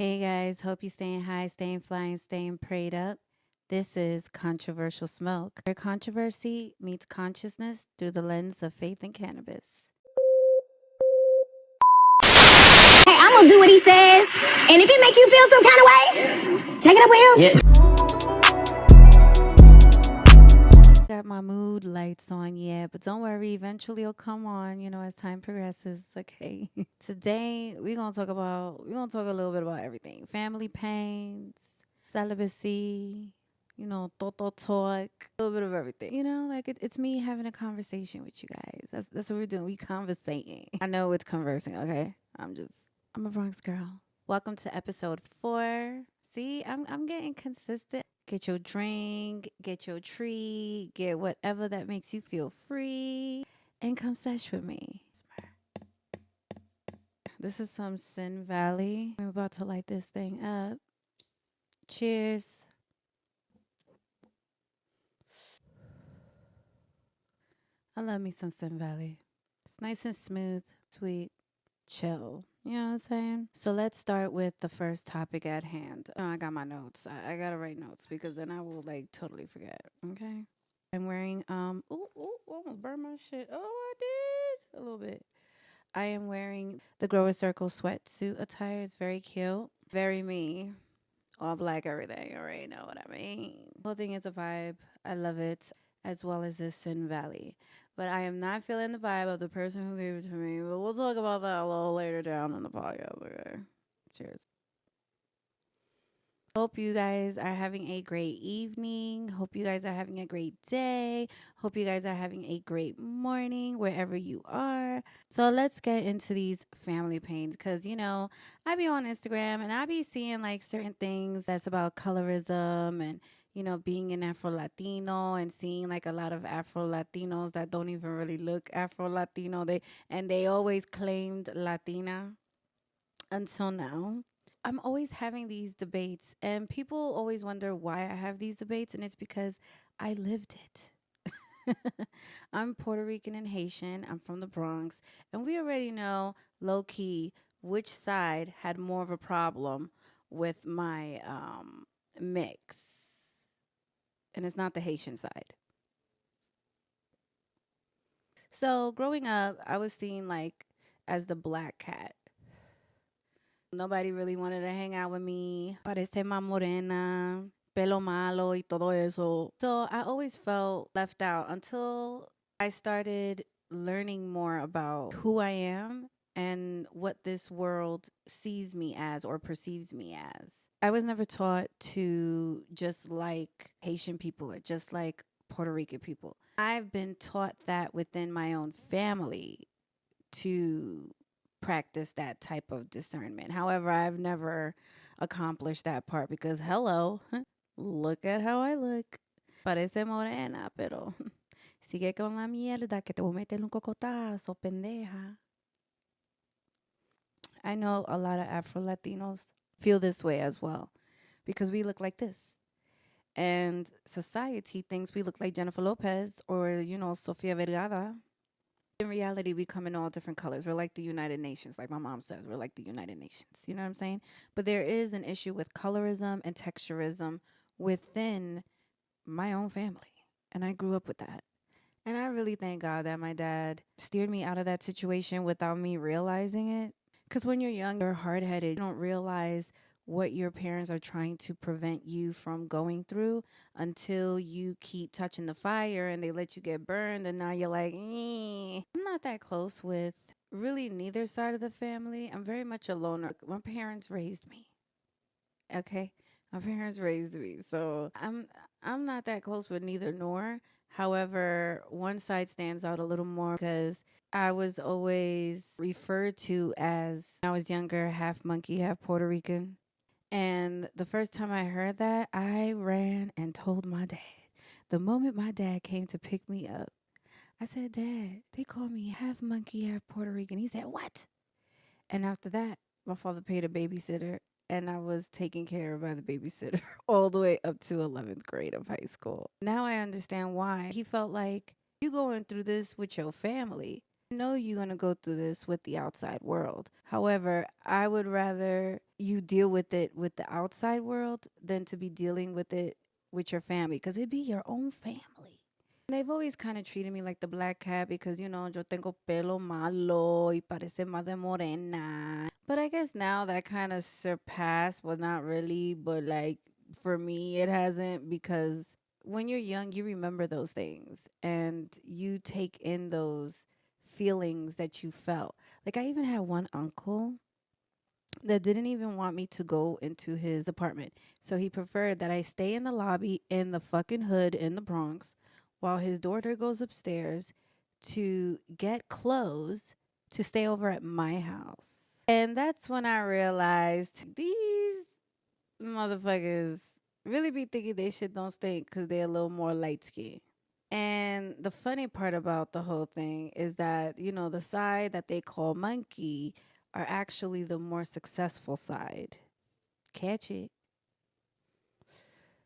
Hey guys, hope you staying high, staying fly, and staying prayed up. This is Controversial Smoke, where controversy meets consciousness through the lens of faith and cannabis. Hey, I'm gonna do what he says, and if it make you feel some kind of way, take it up with him. Got my mood lights on yet, but don't worry, eventually it'll come on, as time progresses. Okay. Today we're gonna talk a little bit about everything. Family pains, celibacy, Toto talk, a little bit of everything. It's me having a conversation with you guys. That's what we're doing. We conversating. I know it's conversing, okay? I'm a Bronx girl. Welcome to episode 4. See, I'm getting consistent. Get your drink, get your treat, get whatever that makes you feel free, and come sesh with me. This is some Sin Valley. I'm about to light this thing up. Cheers. I love me some Sin Valley. It's nice and smooth, sweet, chill. You know what I'm saying? So let's start with the first topic at hand. Oh, I got my notes. I gotta write notes because then I will totally forget. Okay. I'm wearing almost burned my shit. Oh, I did a little bit. I am wearing the Grower Circle sweatsuit attire. It's very cute, very me. All black, everything. You already know what I mean. The whole thing is a vibe. I love it, as well as this Sin Valley. But I am not feeling the vibe of the person who gave it to me. But we'll talk about that a little later down in the podcast. Okay. Cheers. Hope you guys are having a great evening. Hope you guys are having a great day. Hope you guys are having a great morning wherever you are. So let's get into these family pains because, I be on Instagram and I be seeing certain things that's about colorism and, being an Afro Latino and seeing a lot of Afro Latinos that don't even really look Afro Latino. They always claimed Latina until now. I'm always having these debates, and people always wonder why I have these debates, and it's because I lived it. I'm Puerto Rican and Haitian. I'm from the Bronx, and we already know low key which side had more of a problem with my mix, and it's not the Haitian side. So growing up, I was seen as the black cat. Nobody really wanted to hang out with me. Parece más morena, pelo malo y todo eso. So I always felt left out until I started learning more about who I am and what this world sees me as or perceives me as. I was never taught to just like Haitian people or just like Puerto Rican people. I've been taught that within my own family to practice that type of discernment. However, I've never accomplished that part because, hello, look at how I look. Parece morena, pero sigue con la mierda que te voy a meter un cocotazo, pendeja. I know a lot of Afro Latinos feel this way as well because we look like this. And society thinks we look like Jennifer Lopez or, Sofia Vergara. In reality, we come in all different colors. We're like the United Nations, like my mom says. We're like the United Nations. You know what I'm saying? But there is an issue with colorism and texturism within my own family. And I grew up with that. And I really thank God that my dad steered me out of that situation without me realizing it. Because when you're young, you're hard headed. You don't realize what your parents are trying to prevent you from going through until you keep touching the fire and they let you get burned. And now you're like, I'm not that close with really neither side of the family. I'm very much a loner. My parents raised me. Okay. My parents raised me. So I'm not that close with neither nor. However, one side stands out a little more because I was always referred to as, when I was younger, half monkey, half Puerto Rican. And the first time I heard that, I ran and told my dad. The moment my dad came to pick me up, I said, Dad, they call me half monkey, half Puerto Rican. He said, what? And after that, my father paid a babysitter, and I was taken care of by the babysitter all the way up to 11th grade of high school. Now I understand why. He felt like, you going through this with your family. I know you're going to go through this with the outside world. However, I would rather you deal with it with the outside world than to be dealing with it with your family because it'd be your own family. They've always kind of treated me like the black cat because, yo tengo pelo malo y parece más de morena. But I guess now that kind of surpassed, well, not really, but like for me, it hasn't because when you're young, you remember those things and you take in those feelings that you felt. Like I even had one uncle that didn't even want me to go into his apartment. So he preferred that I stay in the lobby in the fucking hood in the Bronx while his daughter goes upstairs to get clothes to stay over at my house. And that's when I realized these motherfuckers really be thinking they shit don't stink because they're a little more light skinned. And the funny part about the whole thing is that, the side that they call monkey are actually the more successful side. Catch it.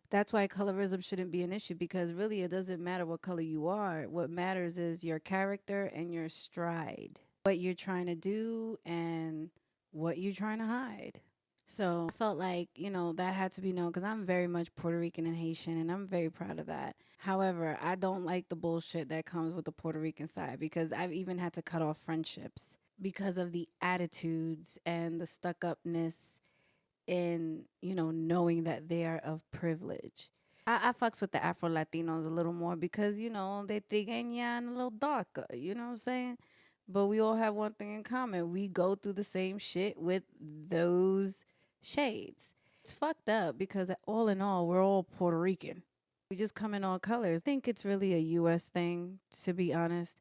That's why colorism shouldn't be an issue because really it doesn't matter what color you are. What matters is your character and your stride, what you're trying to do and what you're trying to hide. So I felt like, that had to be known because I'm very much Puerto Rican and Haitian, and I'm very proud of that. However, I don't like the bullshit that comes with the Puerto Rican side because I've even had to cut off friendships because of the attitudes and the stuck upness in, knowing that they are of privilege. I fucks with the Afro Latinos a little more because, they trigueña and a little darker, you know what I'm saying? But we all have one thing in common. We go through the same shit with those shades. It's fucked up because all in all, we're all Puerto Rican. We just come in all colors. I think it's really a US thing, to be honest.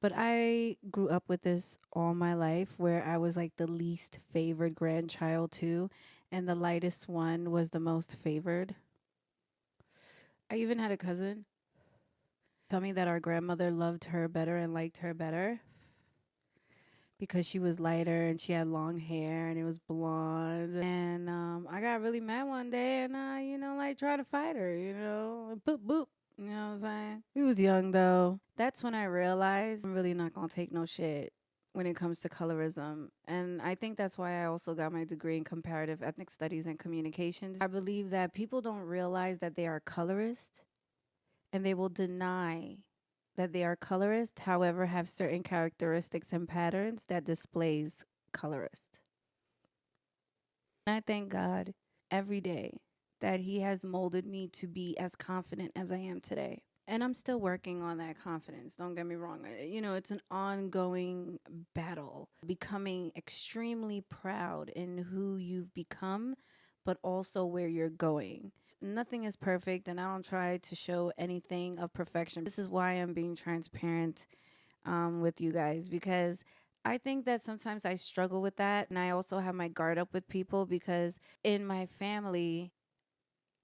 But I grew up with this all my life where I was like the least favored grandchild too. And the lightest one was the most favored. I even had a cousin tell me that our grandmother loved her better and liked her better because she was lighter and she had long hair and it was blonde. And I got really mad one day and I, like tried to fight her, boop, boop. You know what I'm saying? We was young though. That's when I realized I'm really not gonna take no shit when it comes to colorism. And I think that's why I also got my degree in comparative ethnic studies and communications. I believe that people don't realize that they are colorist and they will deny that they are colorist, however, have certain characteristics and patterns that displays colorist. And I thank God every day that He has molded me to be as confident as I am today. And I'm still working on that confidence. Don't get me wrong. It's an ongoing battle, becoming extremely proud in who you've become, but also where you're going. Nothing is perfect, and I don't try to show anything of perfection. This is why I'm being transparent with you guys because I think that sometimes I struggle with that. And I also have my guard up with people because in my family,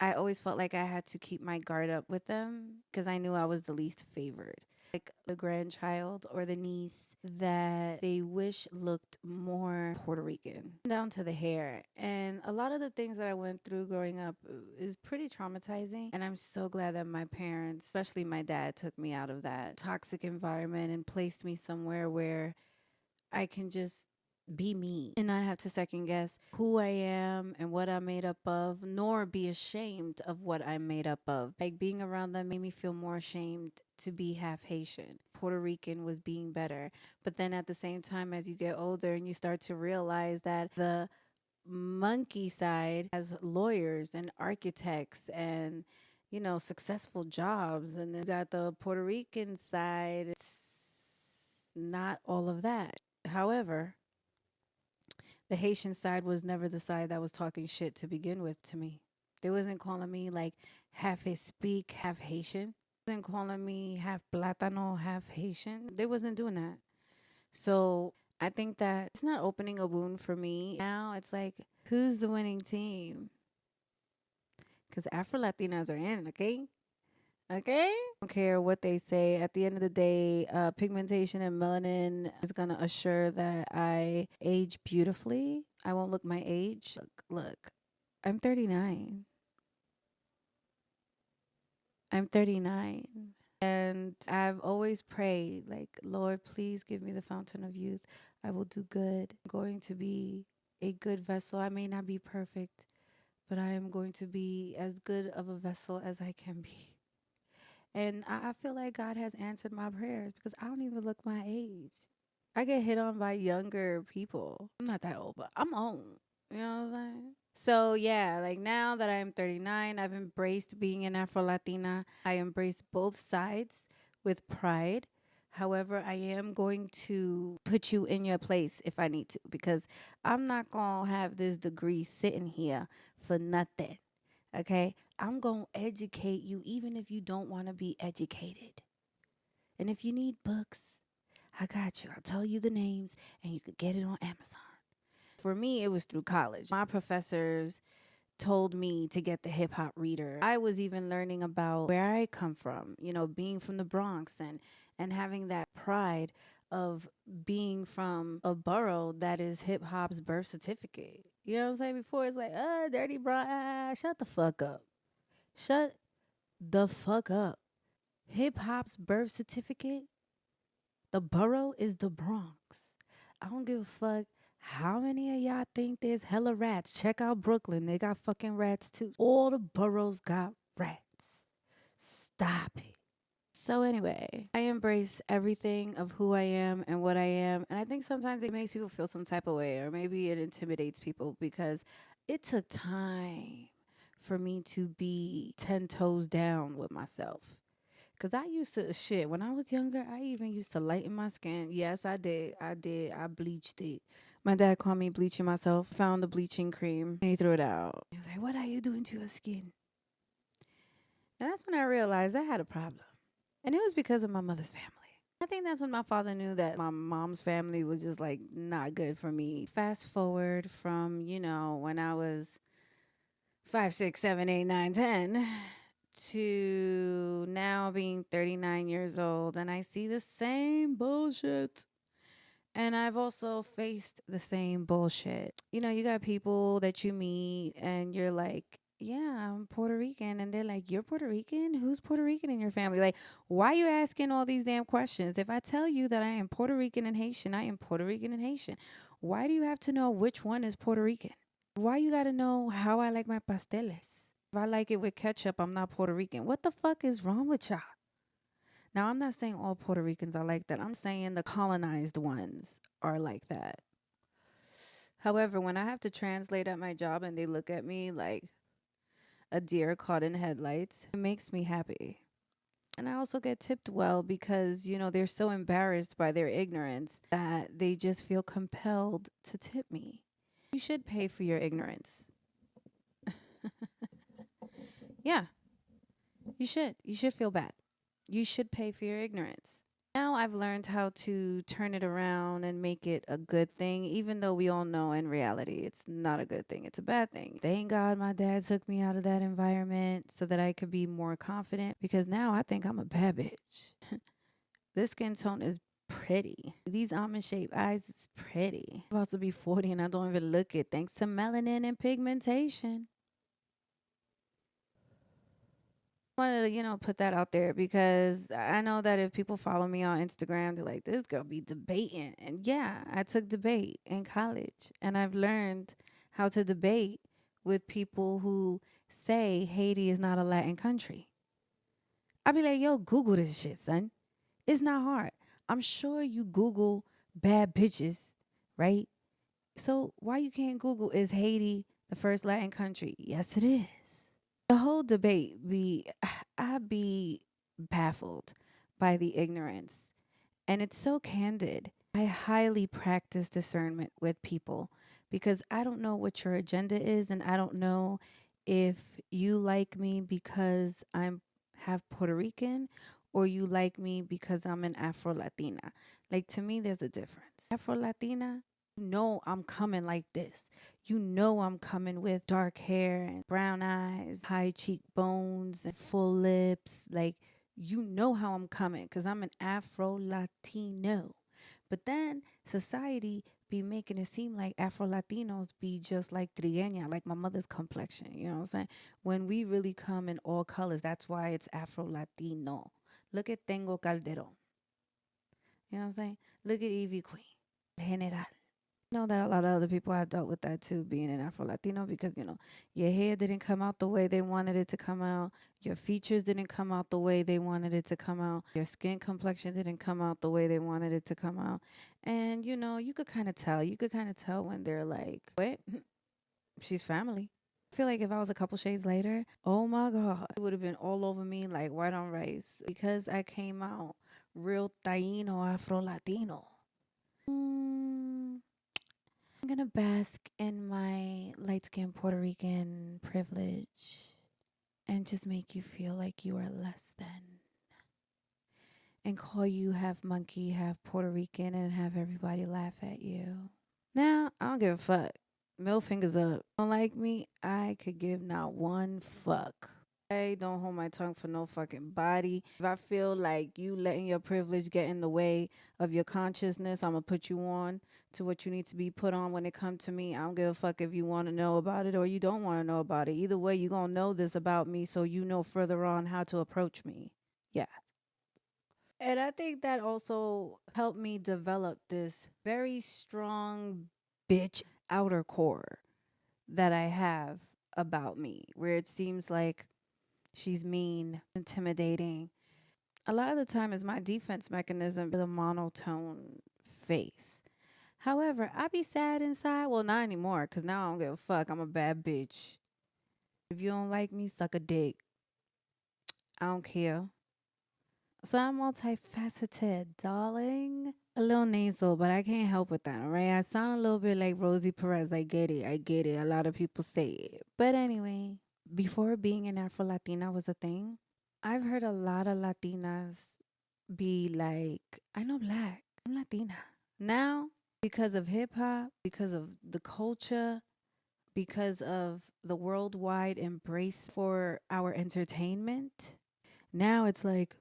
I always felt like I had to keep my guard up with them because I knew I was the least favored. Like the grandchild or the niece that they wish looked more Puerto Rican, down to the hair. And a lot of the things that I went through growing up is pretty traumatizing. And I'm so glad that my parents, especially my dad, took me out of that toxic environment and placed me somewhere where I can just be me and not have to second guess who I am and what I'm made up of, nor be ashamed of what I'm made up of. Like being around them made me feel more ashamed to be half Haitian. Puerto Rican was being better. But then at the same time, as you get older and you start to realize that the monkey side has lawyers and architects and successful jobs, and then you got the Puerto Rican side, it's not all of that. However, the Haitian side was never the side that was talking shit to begin with to me. They wasn't calling me like half Hispanic, half Haitian. They wasn't calling me half Platano, half Haitian. They wasn't doing that. So I think that it's not opening a wound for me. Now it's like, who's the winning team? Because Afro Latinas are in, okay? Okay? Don't care what they say. At the end of the day, pigmentation and melanin is going to assure that I age beautifully. I won't look my age. Look, I'm 39. I'm 39. And I've always prayed, like, Lord, please give me the fountain of youth. I will do good. I'm going to be a good vessel. I may not be perfect, but I am going to be as good of a vessel as I can be. And I feel like God has answered my prayers because I don't even look my age. I get hit on by younger people. I'm not that old, but I'm old. You know what I'm saying? So yeah, like now that I'm 39, I've embraced being an Afro Latina. I embrace both sides with pride. However, I am going to put you in your place if I need to because I'm not going to have this degree sitting here for nothing. Okay? I'm going to educate you even if you don't want to be educated. And if you need books, I got you. I'll tell you the names and you could get it on Amazon. For me, it was through college. My professors told me to get the hip hop reader. I was even learning about where I come from, you know, being from the Bronx and having that pride of being from a borough that is hip hop's birth certificate. You know what I'm saying? Before it's like, dirty bra, shut the fuck up. Shut the fuck up. Hip hop's birth certificate, the borough is the Bronx. I don't give a fuck how many of y'all think there's hella rats. Check out Brooklyn. They got fucking rats too. All the boroughs got rats. Stop it. So anyway, I embrace everything of who I am and what I am. And I think sometimes it makes people feel some type of way or maybe it intimidates people because it took time for me to be 10 toes down with myself. Cause I used to shit when I was younger. I even used to lighten my skin. Yes, I did. I bleached it. My dad called me bleaching myself. Found the bleaching cream and he threw it out. He was like, "What are you doing to your skin?" And that's when I realized I had a problem, and it was because of my mother's family. I think that's when my father knew that my mom's family was just like not good for me. Fast forward from when I was 5, 6, 7, 8, 9, 10. To now being 39 years old and I see the same bullshit. And I've also faced the same bullshit. You got people that you meet and you're like, yeah, I'm Puerto Rican. And they're like, you're Puerto Rican? Who's Puerto Rican in your family? Like, why are you asking all these damn questions? If I tell you that I am Puerto Rican and Haitian, I am Puerto Rican and Haitian. Why do you have to know which one is Puerto Rican? Why you gotta know how I like my pasteles? If I like it with ketchup, I'm not Puerto Rican. What the fuck is wrong with y'all? Now, I'm not saying all Puerto Ricans are like that. I'm saying the colonized ones are like that. However, when I have to translate at my job and they look at me like a deer caught in headlights, it makes me happy. And I also get tipped well because, they're so embarrassed by their ignorance that they just feel compelled to tip me. You should pay for your ignorance. Yeah, you should. You should feel bad. You should pay for your ignorance. Now I've learned how to turn it around and make it a good thing, even though we all know in reality it's not a good thing. It's a bad thing. Thank God my dad took me out of that environment so that I could be more confident because now I think I'm a bad bitch. This skin tone is pretty. These almond shaped eyes, it's pretty. I'm about to be 40 and I don't even look it thanks to melanin and pigmentation. Wanted to, put that out there because I know that if people follow me on Instagram, they're like, this girl be debating. And yeah, I took debate in college and I've learned how to debate with people who say Haiti is not a Latin country. I be like, yo, Google this shit, son. It's not hard. I'm sure you Google bad bitches, right? So why you can't Google, is Haiti the first Latin country? Yes, it is. The whole debate I'd be baffled by the ignorance. And it's so candid. I highly practice discernment with people because I don't know what your agenda is and I don't know if you like me because I'm half Puerto Rican or you like me because I'm an Afro Latina. Like to me there's a difference. Afro Latina, I'm coming like this. I'm coming with dark hair and brown eyes, high cheekbones and full lips. Like, how I'm coming because I'm an Afro Latino. But then society be making it seem like Afro Latinos be just like trigueña, like my mother's complexion. You know what I'm saying? When we really come in all colors, that's why it's Afro Latino. Look at Tengo Calderón. You know what I'm saying? Look at Evie Queen. General. I know that a lot of other people have dealt with that too, being an Afro Latino, because your hair didn't come out the way they wanted it to come out, your features didn't come out the way they wanted it to come out, your skin complexion didn't come out the way they wanted it to come out, and you could kind of tell. You could kind of tell when they're like, "Wait, she's family." I feel like if I was a couple shades later, oh my god, it would have been all over me like white on rice, because I came out real Taino Afro Latino. I'm gonna bask in my light skinned Puerto Rican privilege and just make you feel like you are less than, and call you half monkey, half Puerto Rican, and have everybody laugh at you. Now, I don't give a fuck. Middle fingers up. Don't like me? I could give not one fuck. I don't hold my tongue for no fucking body. If I feel like you letting your privilege get in the way of your consciousness, I'm gonna put you on to what you need to be put on when it comes to me. I don't give a fuck if you want to know about it or you don't want to know about it. Either way, you gonna know this about me, so you know further on how to approach me. Yeah. And I think that also helped me develop this very strong bitch outer core that I have about me, where it seems like she's mean, intimidating. A lot of the time is my defense mechanism with a monotone face. However, I be sad inside. Well, not anymore, because now I don't give a fuck. I'm a bad bitch. If you don't like me, suck a dick. I don't care. So I'm multifaceted, darling. A little nasal, but I can't help with that, all right? I sound a little bit like Rosie Perez. I get it. I get it. A lot of people say it. But anyway, before being an Afro Latina was a thing, I've heard a lot of Latinas be like, I know black. I'm Latina. Now, because of hip hop, because of the culture, because of the worldwide embrace for our entertainment, now it's like,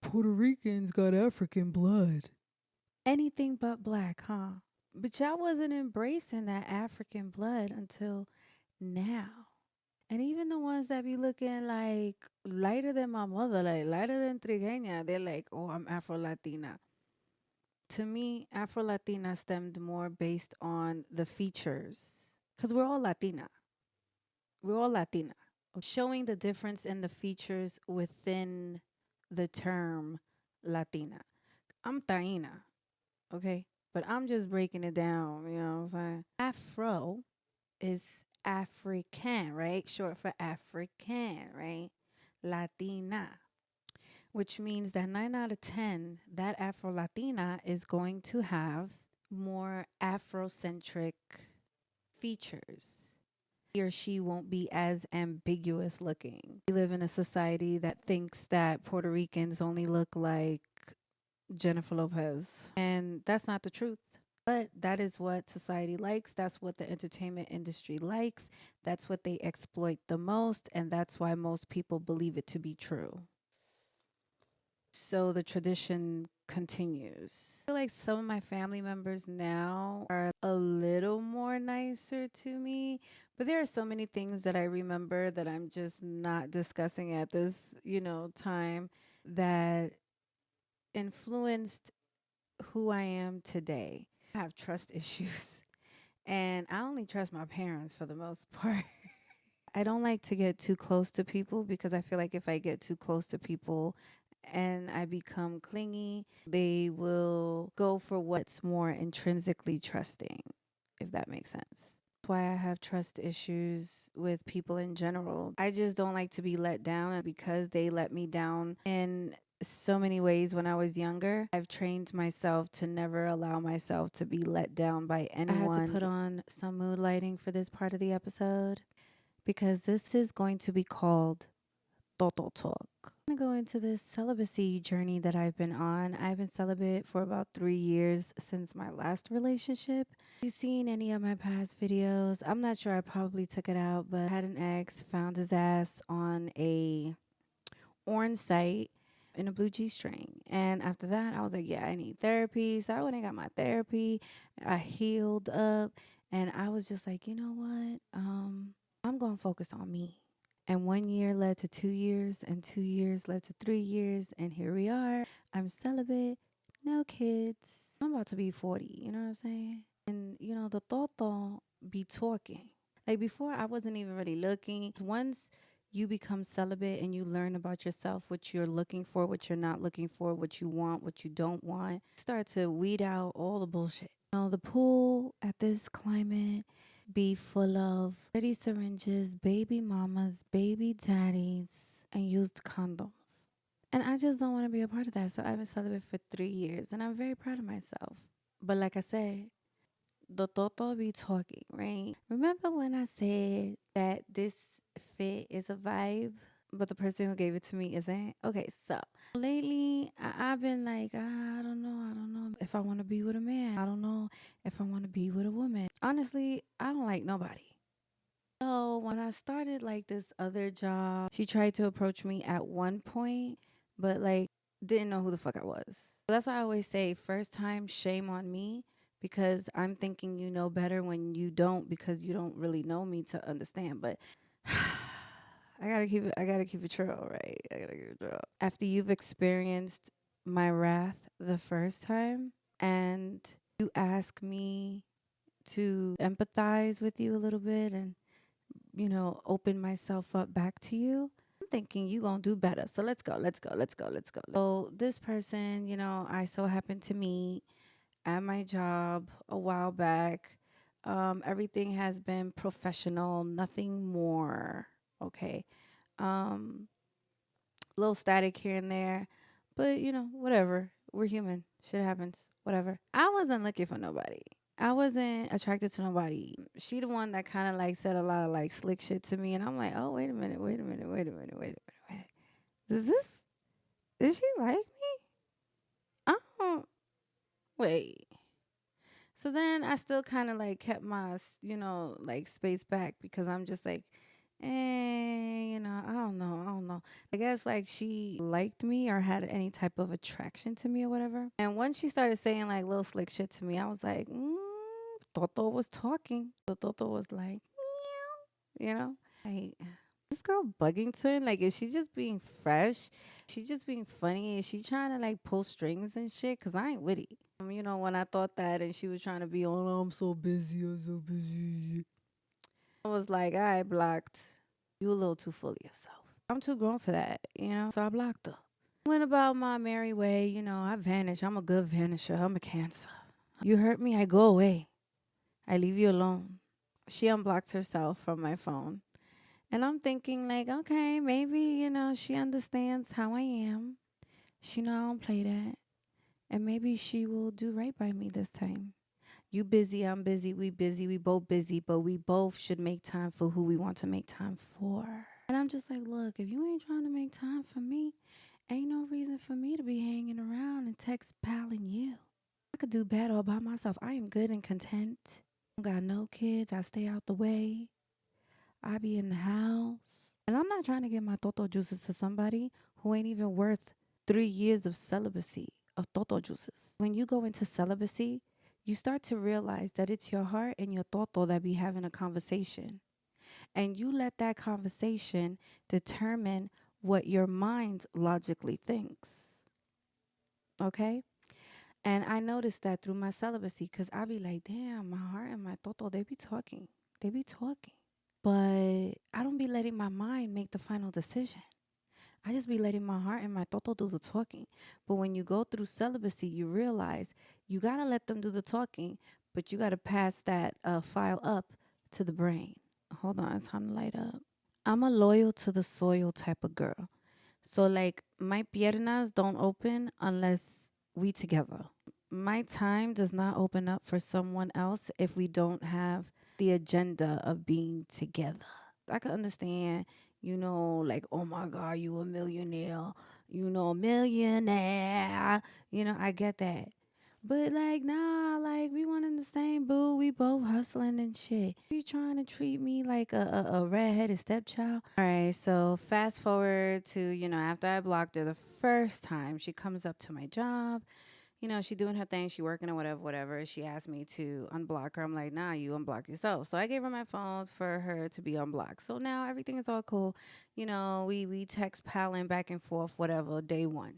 Puerto Ricans got African blood. Anything but black, huh? But y'all wasn't embracing that African blood until now. And even the ones that be looking like lighter than my mother, like lighter than Trigueña, they're like, oh, I'm Afro Latina. To me, Afro Latina stemmed more based on the features. Because we're all Latina. We're all Latina. Showing the difference in the features within the term Latina. I'm Taina, okay? But I'm just breaking it down, you know what I'm saying? Afro is African, right? Short for African, right? Latina, which means that 9 out of 10, that Afro Latina is going to have more Afrocentric features. He or she won't be as ambiguous looking. We live in a society that thinks that Puerto Ricans only look like Jennifer Lopez, and that's not the truth. But that is what society likes. That's what the entertainment industry likes. That's what they exploit the most. And that's why most people believe it to be true. So the tradition continues. I feel like some of my family members now are a little more nicer to me. But there are so many things that I remember that I'm just not discussing at this, time, that influenced who I am today. I have trust issues, and I only trust my parents for the most part. I don't like to get too close to people, because I feel like if I get too close to people and I become clingy, they will go for what's more intrinsically trusting, if that makes sense. That's why I have trust issues with people in general. I just don't like to be let down, and because they let me down in so many ways when I was younger, I've trained myself to never allow myself to be let down by anyone. I had to put on some mood lighting for this part of the episode, because this is going to be called Toto Talk. I'm going to go into this celibacy journey that I've been on. I've been celibate for about 3 years since my last relationship. If you've seen any of my past videos, I'm not sure, I probably took it out, but I had an ex, found his ass on a orange site in a blue G-string. And after that, I was like, yeah, I need therapy. So I went and got my therapy. I healed up. And I was just like, you know what? I'm going to focus on me. And 1 year led to 2 years, and 2 years led to 3 years, and here we are. I'm celibate, no kids. I'm about to be 40, you know what I'm saying? And, the Toto be talking. Like before, I wasn't even really looking. Once you become celibate and you learn about yourself, what you're looking for, what you're not looking for, what you want, what you don't want, start to weed out all the bullshit. The pool at this climate be full of dirty syringes, baby mamas, baby daddies, and used condoms. And I just don't want to be a part of that. So I've been celibate for 3 years and I'm very proud of myself. But like I said, the Toto be talking, right? Remember when I said that this fit is a vibe, but the person who gave it to me isn't? Okay, so lately I've been like, I don't know. I don't know if I want to be with a man. I don't know if I want to be with a woman. Honestly, I don't like nobody. So when I started like this other job, she tried to approach me at one point, but like didn't know who the fuck I was. So that's why I always say first time, shame on me, because I'm thinking you know better when you don't, because you don't really know me to understand. But I gotta keep it true, right? I gotta keep it true. After you've experienced my wrath the first time and you ask me to empathize with you a little bit and open myself up back to you, I'm thinking you gonna do better. So let's go, let's go, let's go, let's go. So this person, I so happened to meet at my job a while back. Everything has been professional, nothing more. Okay. Um, Little static here and there, but whatever. We're human. Shit happens. Whatever. I wasn't looking for nobody. I wasn't attracted to nobody. She the one that kind of like said a lot of like slick shit to me, and I'm like, oh wait a minute, wait a minute, wait a minute, wait a minute, wait a minute. Does she like me? I don't wait. So then I still kind of like kept my like space back because I'm just like, I don't know, I don't know. I guess like she liked me or had any type of attraction to me or whatever. And once she started saying like little slick shit to me, I was like, Toto was talking. So Toto was like, like this girl Buggington, like, is she just being fresh? She just being funny? Is she trying to like pull strings and shit? Cause I ain't witty. When I thought that and she was trying to be on, oh, I'm so busy, I'm so busy. I was like, I blocked. You a little too full of yourself. I'm too grown for that. So I blocked her. Went about my merry way, I vanish. I'm a good vanisher. I'm a Cancer. You hurt me, I go away. I leave you alone. She unblocked herself from my phone. And I'm thinking like, okay, maybe, she understands how I am. She know I don't play that. And maybe she will do right by me this time. You busy, I'm busy, we both busy, but we both should make time for who we want to make time for. And I'm just like, look, if you ain't trying to make time for me, ain't no reason for me to be hanging around and text palling you. I could do better all by myself. I am good and content. I don't got no kids. I stay out the way. I be in the house. And I'm not trying to give my Toto juices to somebody who ain't even worth 3 years of celibacy of Toto juices. When you go into celibacy, you start to realize that it's your heart and your Toto that be having a conversation. And you let that conversation determine what your mind logically thinks. Okay? And I noticed that through my celibacy because I be like, damn, my heart and my Toto, they be talking. They be talking. But I don't be letting my mind make the final decision. I just be letting my heart and my Toto do the talking. But when you go through celibacy, you realize you got to let them do the talking, but you got to pass that file up to the brain. Hold on, it's time to light up. I'm a loyal to the soil type of girl. So like my piernas don't open unless we together. My time does not open up for someone else if we don't have the agenda of being together. I can understand, like, oh my God, you a millionaire, millionaire. I get that. But like, nah, like we one in the same boo. We both hustling and shit. You trying to treat me like a redheaded stepchild? All right, so fast forward to, after I blocked her the first time, she comes up to my job. She doing her thing, she working or whatever. She asked me to unblock her. I'm like, nah, you unblock yourself. So I gave her my phone for her to be unblocked. So now everything is all cool. We text palling back and forth, whatever, day one.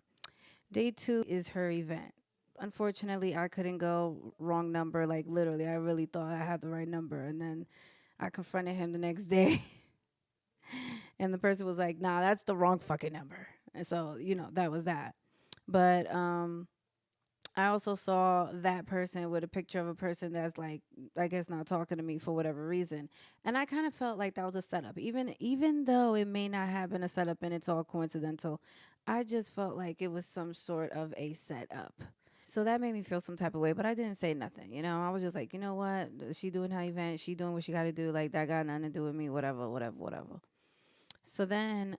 Day two is her event. Unfortunately, I couldn't go, wrong number. Like literally, I really thought I had the right number. And then I confronted him the next day. And the person was like, nah, that's the wrong fucking number. And so, that was that. But I also saw that person with a picture of a person that's like, I guess not talking to me for whatever reason. And I kind of felt like that was a setup. Even though it may not have been a setup and it's all coincidental, I just felt like it was some sort of a setup. So that made me feel some type of way, but I didn't say nothing. I was just like, you know what? She doing her event. She doing what she got to do. Like, that got nothing to do with me. Whatever, whatever, whatever. So then,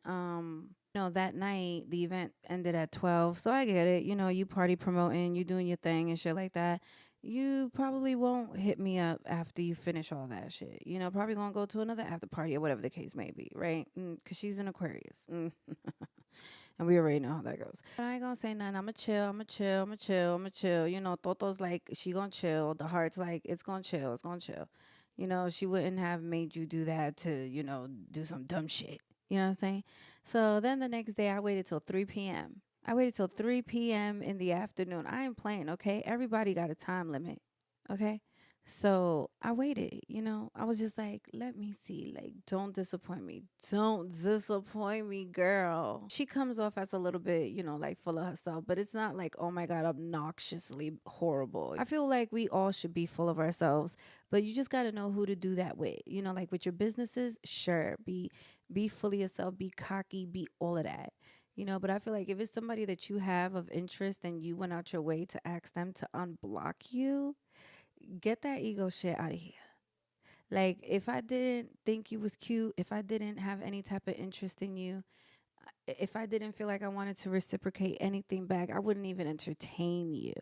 that night the event ended at 12. So I get it. You party promoting, you doing your thing and shit like that. You probably won't hit me up after you finish all that shit. Probably gonna go to another after party or whatever the case may be, right? Because she's an Aquarius. And we already know how that goes. But I ain't gonna say nothing. I'ma chill, I'ma chill, I'ma chill, I'ma chill. Toto's like, she gonna chill. The heart's like, it's gonna chill, it's gonna chill. She wouldn't have made you do that to, do some dumb shit. You know what I'm saying? So then the next day, I waited till 3 p.m. I waited till 3 p.m. in the afternoon. I ain't playing, okay? Everybody got a time limit, okay? So I waited, I was just like, let me see, like, don't disappoint me. Don't disappoint me, girl. She comes off as a little bit, like full of herself, but it's not like, oh my God, obnoxiously horrible. I feel like we all should be full of ourselves, but you just got to know who to do that with. Like with your businesses, sure, be full of yourself, be cocky, be all of that. But I feel like if it's somebody that you have of interest and you went out your way to ask them to unblock you, get that ego shit out of here. Like, if I didn't think you was cute, if I didn't have any type of interest in you, if I didn't feel like I wanted to reciprocate anything back, I wouldn't even entertain you.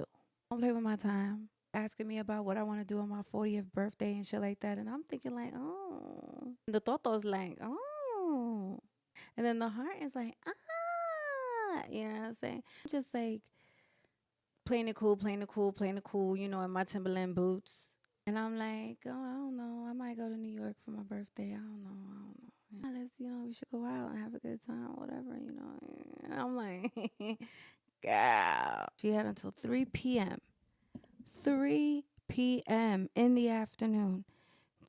Don't play with my time. Asking me about what I want to do on my 40th birthday and shit like that. And I'm thinking like, oh. The Toto's like, oh. And then the heart is like, ah. You know what I'm saying? I'm just like playing it cool, playing it cool, playing it cool, in my Timberland boots. And I'm like, oh, I don't know. I might go to New York for my birthday. I don't know. I don't know. Yeah, let's, we should go out and have a good time, whatever. And I'm like, girl. She had until 3 p.m. 3 p.m. in the afternoon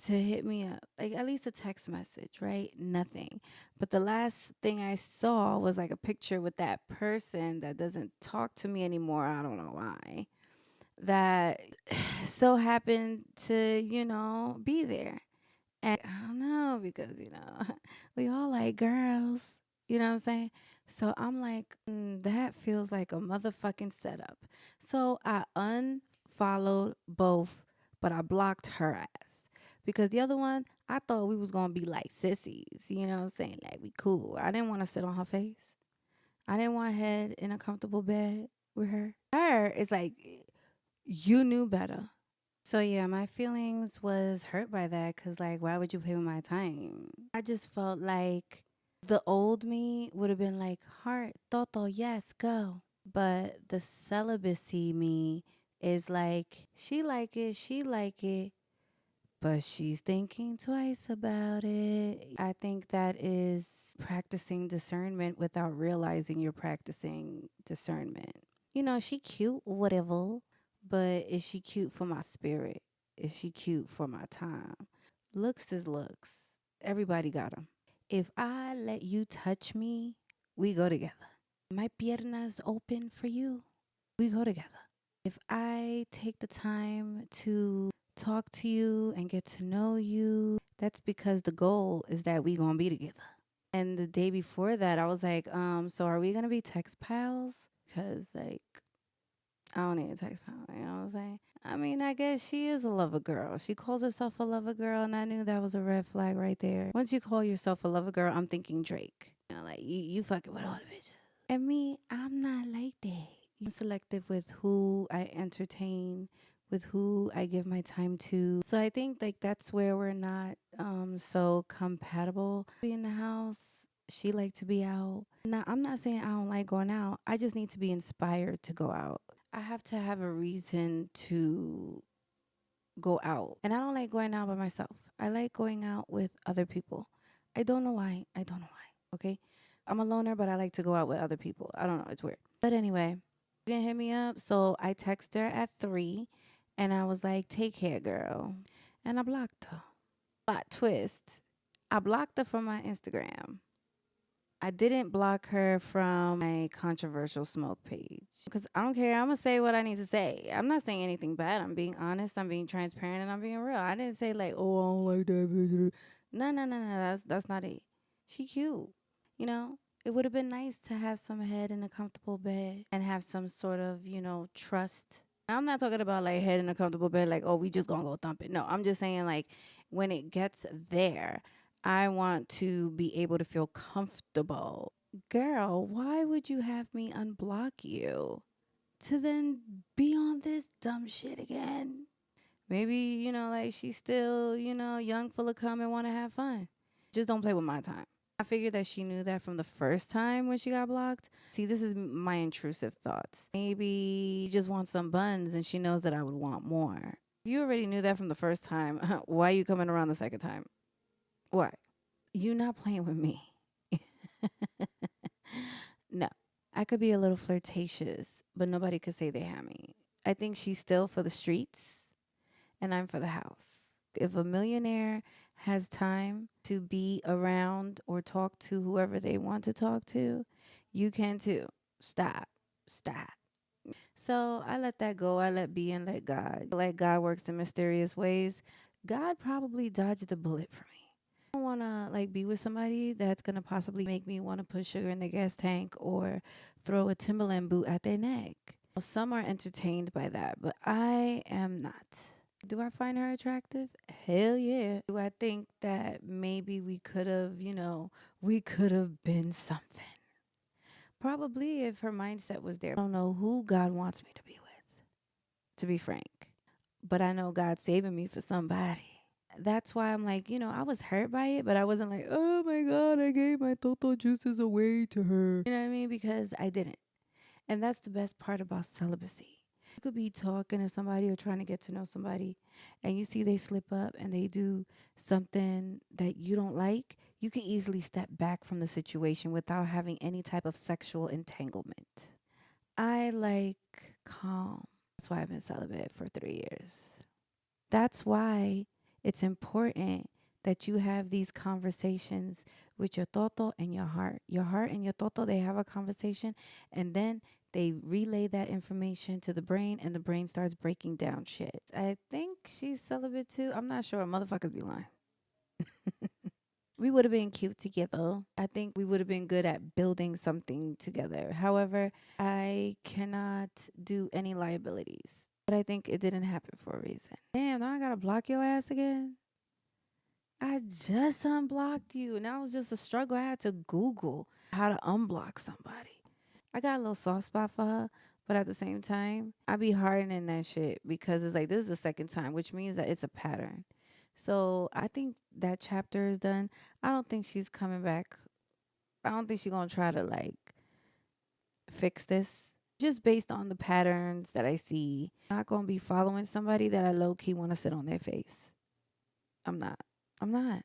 to hit me up. Like, at least a text message, right? Nothing. But the last thing I saw was like a picture with that person that doesn't talk to me anymore. I don't know why. That so happened to, be there. And I don't know, because, we all like girls. You know what I'm saying? So I'm like, that feels like a motherfucking setup. So I unfollowed both, but I blocked her ass. Because the other one, I thought we was going to be like sissies. You know what I'm saying? Like, we cool. I didn't want to sit on her face. I didn't want head in a comfortable bed with her. Her is like, you knew better. So yeah, my feelings was hurt by that, because like, why would you play with my time? I just felt like the old me would have been like, heart, Toto, yes, go. But the celibacy me is like, she like it, but she's thinking twice about it. I think that is practicing discernment without realizing you're practicing discernment. She cute, whatever, but is she cute for my spirit? Is she cute for my time? Looks is looks. Everybody got them. If I let you touch me, we go together. My piernas open for you, we go together. If I take the time to talk to you and get to know you, that's because the goal is that we gonna be together. And the day before that, I was like, so are we gonna be text pals? Because like, I don't need a text pal, you know what I'm saying? I mean, I guess she is a lover girl. She calls herself a lover girl, and I knew that was a red flag right there. Once you call yourself a lover girl, I'm thinking Drake. Like, you fucking with all the bitches. And me, I'm not like that. I'm selective with who I entertain, with who I give my time to. So I think like that's where we're not so compatible. Be in the house. She like to be out. Now, I'm not saying I don't like going out. I just need to be inspired to go out. I have to have a reason to go out. And I don't like going out by myself. I like going out with other people. I don't know why. I don't know why. Okay. I'm a loner, but I like to go out with other people. I don't know. It's weird. But anyway, she didn't hit me up. So I texted her at 3 and I was like, take care, girl. And I blocked her. Plot twist. I blocked her from my Instagram. I didn't block her from my controversial smoke page because I don't care. I'm going to say what I need to say. I'm not saying anything bad. I'm being honest. I'm being transparent and I'm being real. I didn't say like, oh, I don't like that bitch. No, no, no, no. That's not it. She cute. You know, it would have been nice to have some head in a comfortable bed and have some sort of, trust. I'm not talking about like head in a comfortable bed, like, oh, we just gonna go thump it. No, I'm just saying like when it gets there, I want to be able to feel comfortable. Girl, why would you have me unblock you to then be on this dumb shit again? Maybe, like she's still, young, full of cum and want to have fun. Just don't play with my time. I figured that she knew that from the first time when she got blocked. See, this is my intrusive thoughts. Maybe she just wants some buns and she knows that I would want more. If you already knew that from the first time, why are you coming around the second time? Why? You not playing with me. No. I could be a little flirtatious, but nobody could say they have me. I think she's still for the streets and I'm for the house. If a millionaire has time to be around or talk to whoever they want to talk to, you can too. Stop. Stop. So I let that go. I let be and let God. Let God works in mysterious ways. God probably dodged the bullet for me. I don't want to like be with somebody that's going to possibly make me want to put sugar in the gas tank or throw a Timberland boot at their neck. Some are entertained by that, but I am not. Do I find her attractive? Hell yeah. Do I think that maybe we could have, we could have been something? Probably if her mindset was there. I don't know who God wants me to be with, to be frank. But I know God's saving me for somebody. That's why I'm like, I was hurt by it, but I wasn't like, oh my God, I gave my Toto juices away to her. You know what I mean? Because I didn't. And that's the best part about celibacy. You could be talking to somebody or trying to get to know somebody, and you see they slip up and they do something that you don't like. You can easily step back from the situation without having any type of sexual entanglement. I like calm. That's why I've been celibate for 3 years. That's why it's important that you have these conversations with your toto and your heart. Your heart and your toto, they have a conversation and then they relay that information to the brain and the brain starts breaking down shit. I think she's celibate too. I'm not sure. Motherfuckers be lying. We would have been cute together. I think we would have been good at building something together. However, I cannot do any liabilities. But I think it didn't happen for a reason. Damn, now I gotta block your ass again? I just unblocked you. Now it was just a struggle. I had to Google how to unblock somebody. I got a little soft spot for her, but at the same time, I be hardening that shit because it's like this is the second time, which means that it's a pattern. So I think that chapter is done. I don't think she's coming back. I don't think she's gonna try to like fix this. Just based on the patterns that I see, I'm not gonna be following somebody that I low key want to sit on their face. I'm not. I'm not.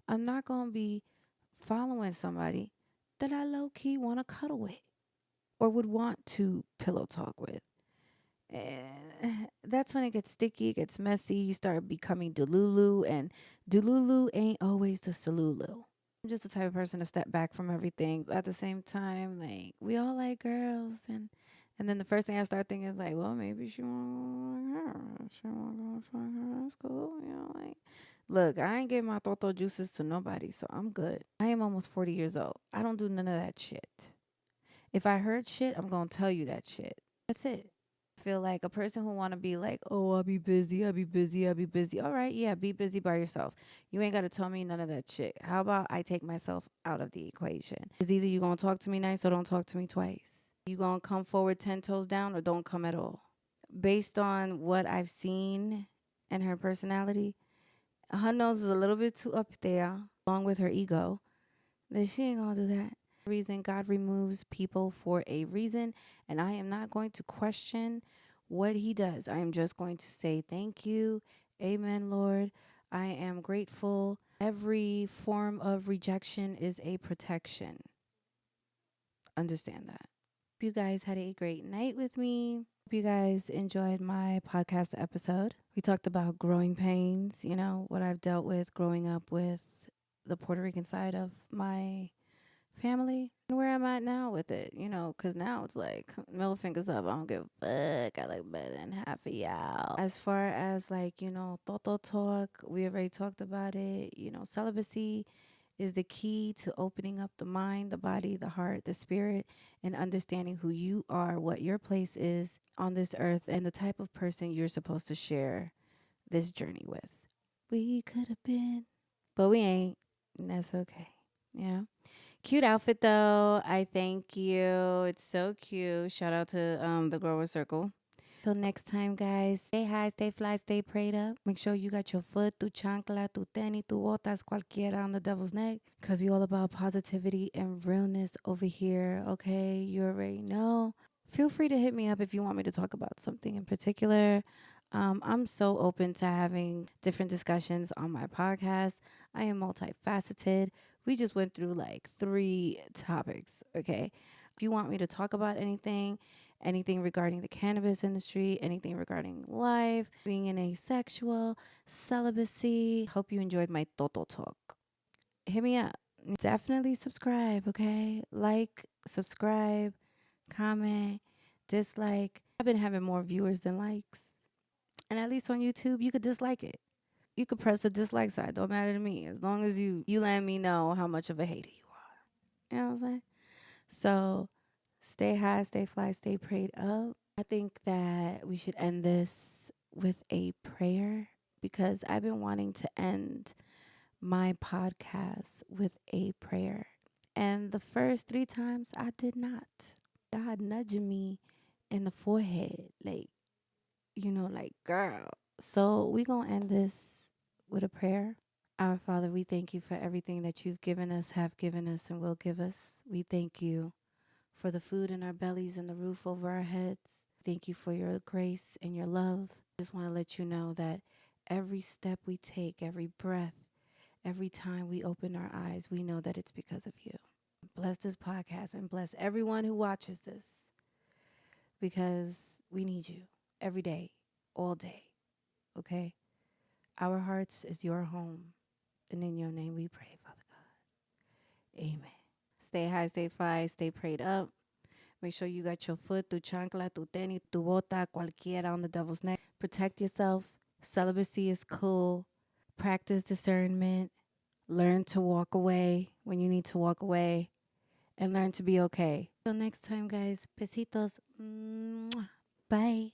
I'm not gonna be following somebody that I low key want to cuddle with or would want to pillow talk with. That's when it gets sticky, it gets messy. You start becoming Delulu, and Delulu ain't always the Salulu. I'm just the type of person to step back from everything. But at the same time, like we all like girls, and then the first thing I start thinking is like, well, maybe she won't like her. She won't go fuck her. That's cool, like. Look, I ain't giving my Toto juices to nobody, so I'm good. I am almost 40 years old. I don't do none of that shit. If I heard shit, I'm gonna tell you that shit. That's it. Feel like a person who want to be like, oh, I'll be busy. All right, yeah, be busy by yourself. You ain't got to tell me none of that shit. How about I take myself out of the equation? It's either you going to talk to me nice or don't talk to me twice. You going to come forward 10 toes down or don't come at all. Based on what I've seen and her personality, her nose is a little bit too up there, along with her ego, that she ain't going to do that. Reason God removes people for a reason, and I am not going to question what he does. I am just going to say thank you. Amen, Lord. I am grateful. Every form of rejection is a protection. Understand that. Hope you guys had a great night with me. Hope you guys enjoyed my podcast episode. We talked about growing pains, what I've dealt with growing up with the Puerto Rican side of my family and where I'm at now with it, because now it's like middle fingers up. I don't give a fuck. I like better than half of y'all. As far as Toto talk, we already talked about it. Celibacy is the key to opening up the mind, the body, the heart, the spirit, and understanding who you are, what your place is on this earth, and the type of person you're supposed to share this journey with. We could have been, but we ain't. And that's okay. Cute outfit though. I thank you. It's so cute. Shout out to the Grower Circle. Till next time, guys. Stay high, stay fly, stay prayed up. Make sure you got your foot, tu chancla, tu tenis, tu botas, cualquiera on the devil's neck. Because we all about positivity and realness over here, okay? You already know. Feel free to hit me up if you want me to talk about something in particular. I'm so open to having different discussions on my podcast. I am multifaceted. We just went through 3 topics, okay? If you want me to talk about anything regarding the cannabis industry, anything regarding life, being an asexual, celibacy, hope you enjoyed my Toto talk. Hit me up. Definitely subscribe, okay? Like, subscribe, comment, dislike. I've been having more viewers than likes. And at least on YouTube, you could dislike it. You could press the dislike side. Don't matter to me. As long as you let me know how much of a hater you are. You know what I'm saying? So stay high, stay fly, stay prayed up. I think that we should end this with a prayer because I've been wanting to end my podcast with a prayer. And the first 3 times I did not. God nudging me in the forehead. Girl. So we going to end this with a prayer. Our Father, we thank you for everything that you've given us, have given us, and will give us. We thank you for the food in our bellies and the roof over our heads. Thank you for your grace and your love. I just want to let you know that every step we take, every breath, every time we open our eyes, we know that it's because of you. Bless this podcast and bless everyone who watches this because we need you every day, all day, okay? Our hearts is your home. And in your name we pray, Father God. Amen. Stay high, stay fly, stay prayed up. Make sure you got your foot, tu chancla, tu tenis, tu bota, cualquiera on the devil's neck. Protect yourself. Celibacy is cool. Practice discernment. Learn to walk away when you need to walk away. And learn to be okay. Till next time, guys. Besitos. Bye.